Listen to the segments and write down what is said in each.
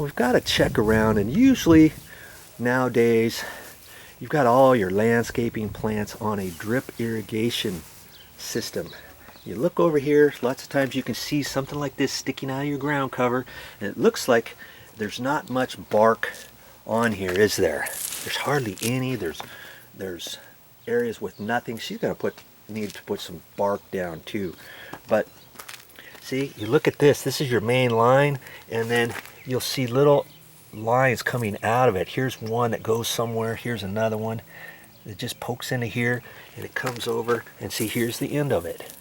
Now we've got to check around, and usually nowadays you've got all your landscaping plants on a drip irrigation system. You look over here, lots of times you can see something like this sticking out of your ground cover, and it looks like there's not much bark on here, is there? There's hardly any. There's areas with nothing. She's going to need to put some bark down too. But see, you look at this. This is your main line, and then you'll see little lines coming out of it. Here's one that goes somewhere. Here's another one that just pokes into here, and it comes over, and see, here's the end of it.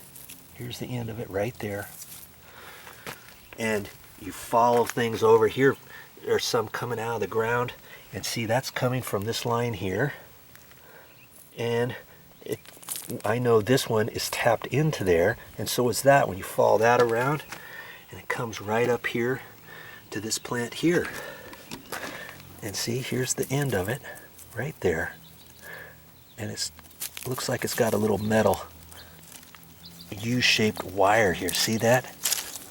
Here's the end of it right there. And you follow things over here. There's some coming out of the ground, and see, that's coming from this line here. And I know this one is tapped into there, and so is that. When you follow that around, and it comes right up here to this plant here. And see, here's the end of it right there. And it looks like it's got a little metal U-shaped wire here. See that?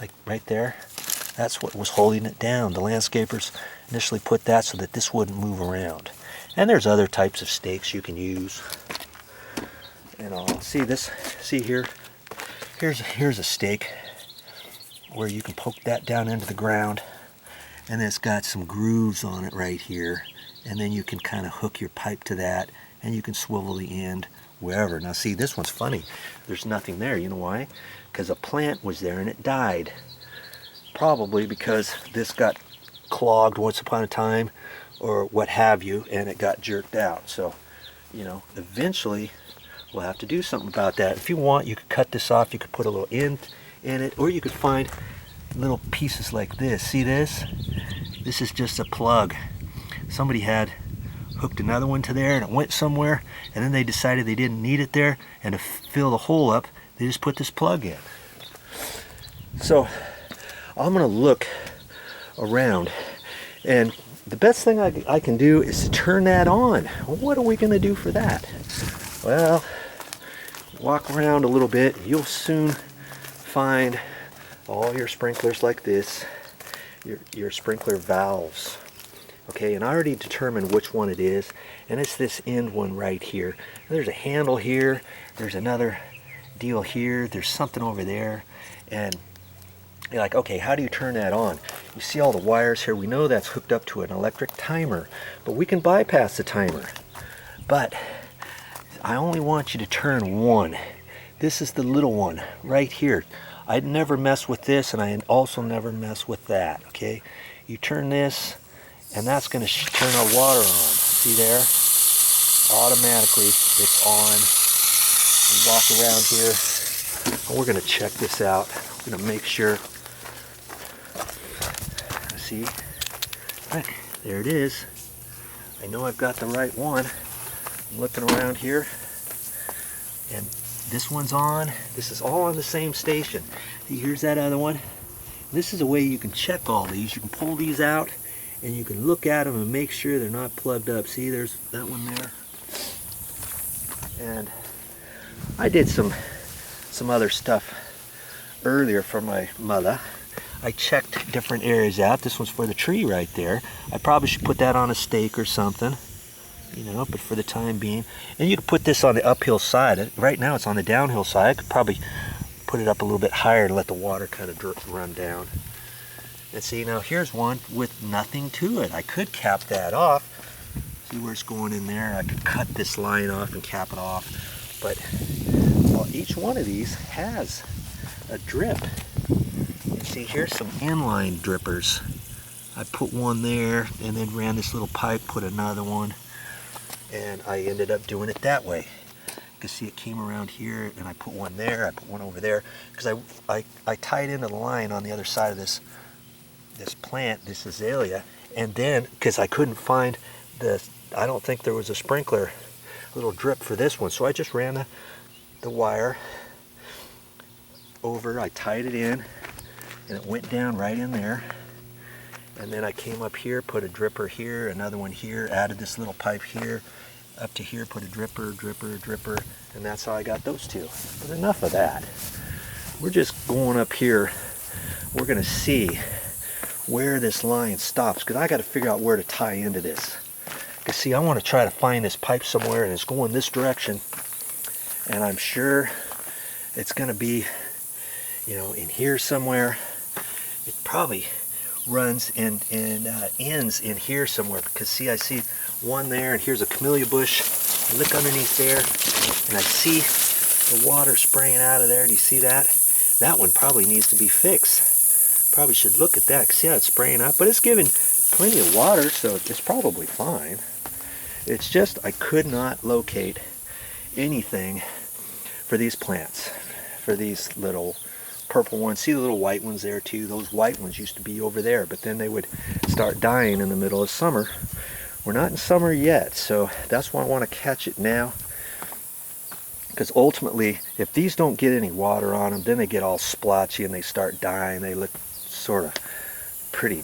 Like right there? That's what was holding it down. The landscapers initially put that so that this wouldn't move around. And there's other types of stakes you can use. And I'll see this. See here? Here's a stake where you can poke that down into the ground, and it's got some grooves on it right here. And then you can kind of hook your pipe to that, and you can swivel the end wherever. Now see, this one's funny. There's nothing there. You know why? Because a plant was there and it died. Probably because this got clogged once upon a time, or what have you, and it got jerked out. So, you know, eventually we'll have to do something about that. If you want, you could cut this off. You could put a little end in it, or you could find little pieces like this. See this? This is just a plug. Somebody had hooked another one to there, and it went somewhere, and then they decided they didn't need it there, and to fill the hole up, they just put this plug in. So I'm going to look around, and the best thing I can do is to turn that on. Well, what are we going to do for that? Well, walk around a little bit, you'll soon find all your sprinklers like this, your sprinkler valves. Okay, and I already determined which one it is, and it's this end one right here. There's a handle here, there's another deal here, there's something over there, and you're like, okay, how do you turn that on? You see all the wires here. We know that's hooked up to an electric timer, but we can bypass the timer. But I only want you to turn one. This is the little one right here. I'd never mess with this, and I also never mess with that, okay? You turn this, and that's going to turn our water on. See there? Automatically, it's on. We walk around here, and we're going to check this out. We're going to make sure. See? Right, there it is. I know I've got the right one. I'm looking around here, and this one's on. This is all on the same station. See, here's that other one. This is a way you can check all these. You can pull these out, and you can look at them and make sure they're not plugged up. See, there's that one there. And I did some other stuff earlier for my Motha. I checked different areas out. This one's for the tree right there. I probably should put that on a stake or something, you know, but for the time being. And you could put this on the uphill side. Right now it's on the downhill side. I could probably put it up a little bit higher and let the water kind of run down. And see, now here's one with nothing to it. I could cap that off. See where it's going in there? I could cut this line off and cap it off. But well, each one of these has a drip. You see, here's some inline drippers. I put one there and then ran this little pipe, put another one, and I ended up doing it that way. You can see it came around here, and I put one there, I put one over there, because I tied into the line on the other side of this plant, this azalea, and then, because I couldn't find I don't think there was a sprinkler, little drip for this one, so I just ran the wire over, I tied it in, and it went down right in there. And then I came up here, put a dripper here, another one here, added this little pipe here, up to here, put a dripper, and that's how I got those two. But enough of that. We're just going up here. We're going to see where this line stops, because I got to figure out where to tie into this. Because see, I want to try to find this pipe somewhere, and it's going this direction, and I'm sure it's going to be, you know, in here somewhere. It probably runs and ends in here somewhere, because see, I see one there, and here's a camellia bush. I look underneath there, and I see the water spraying out of there. Do you see that? That one probably needs to be fixed. Probably should look at that. See how it's spraying up? But it's giving plenty of water, so it's probably fine. It's just I could not locate anything for these plants, for these little purple ones. See the little white ones there too? Those white ones used to be over there, but then they would start dying in the middle of summer. We're not in summer yet, so that's why I want to catch it now. Because ultimately, if these don't get any water on them, then they get all splotchy and they start dying. They look sort of pretty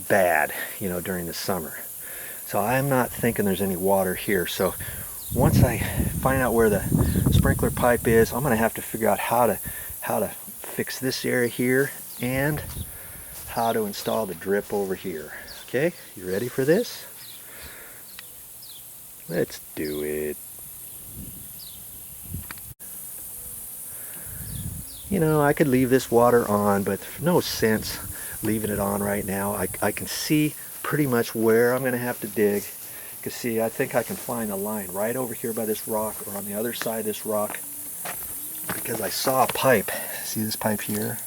bad, you know, during the summer. So I'm not thinking there's any water here. So once I find out where the sprinkler pipe is, I'm going to have to figure out how to fix this area here and how to install the drip over here. Okay, you ready for this? Let's do it. You know, I could leave this water on, but no sense leaving it on right now. I can see pretty much where I'm going to have to dig. Because see, I think I can find a line right over here by this rock, or on the other side of this rock, because I saw a pipe. See this pipe here?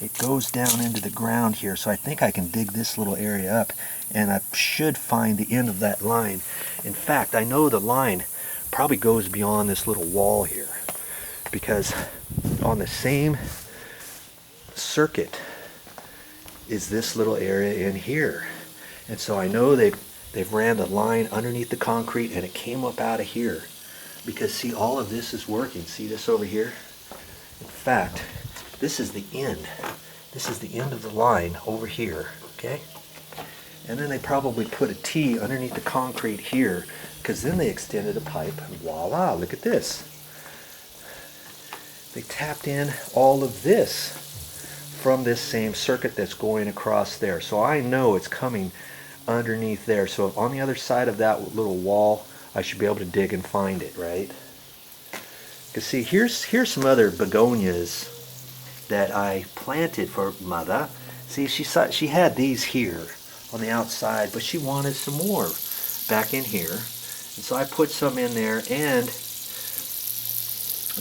It goes down into the ground here, so I think I can dig this little area up, and I should find the end of that line. In fact, I know the line probably goes beyond this little wall here, because on the same circuit is this little area in here. And so I know they've ran the line underneath the concrete, and it came up out of here. Because see, all of this is working. See this over here? In fact, this is the end. This is the end of the line over here, okay? And then they probably put a T underneath the concrete here, because then they extended a pipe, and voila, look at this. They tapped in all of this from this same circuit that's going across there. So I know it's coming underneath there. So on the other side of that little wall, I should be able to dig and find it, right? Because see, here's some other begonias that I planted for Motha. See, she had these here on the outside, but she wanted some more back in here. And so I put some in there, and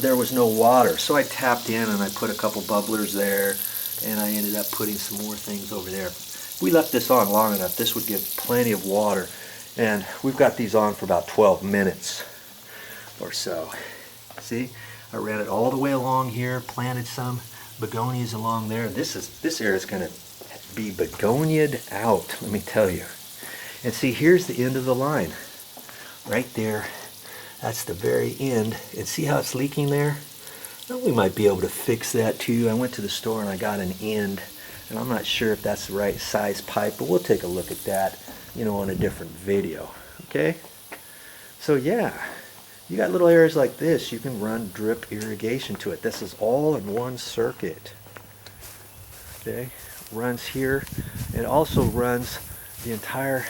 there was no water. So I tapped in and I put a couple bubblers there, and I ended up putting some more things over there. If we left this on long enough, this would give plenty of water. And we've got these on for about 12 minutes or so. See, I ran it all the way along here, planted some begonias along there. This area is going to be begonia'd out, let me tell you. And see, here's the end of the line. Right there. That's the very end. And see how it's leaking there? Well, we might be able to fix that too. I went to the store and I got an end. And I'm not sure if that's the right size pipe, but we'll take a look at that, you know, on a different video. Okay? So yeah, you got little areas like this, you can run drip irrigation to it. This is all in one circuit. Okay? Runs here. It also runs the entire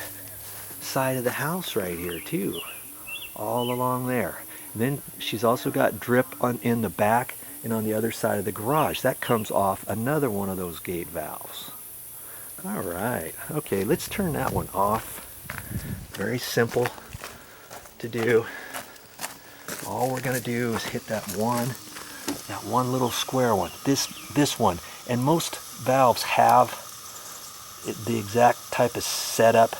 side of the house right here too. All along there. And then she's also got drip in the back and on the other side of the garage. That comes off another one of those gate valves. Alright, okay, let's turn that one off. Very simple to do. All we're going to do is hit that one little square one. This one. And most valves have the exact type of setup.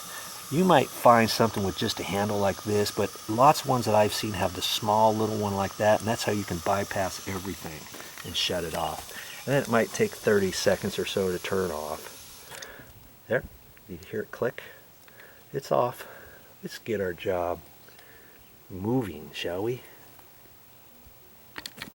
You might find something with just a handle like this, but lots of ones that I've seen have the small little one like that, and that's how you can bypass everything and shut it off. And then it might take 30 seconds or so to turn off. There, you hear it click? It's off. Let's get our job moving, shall we?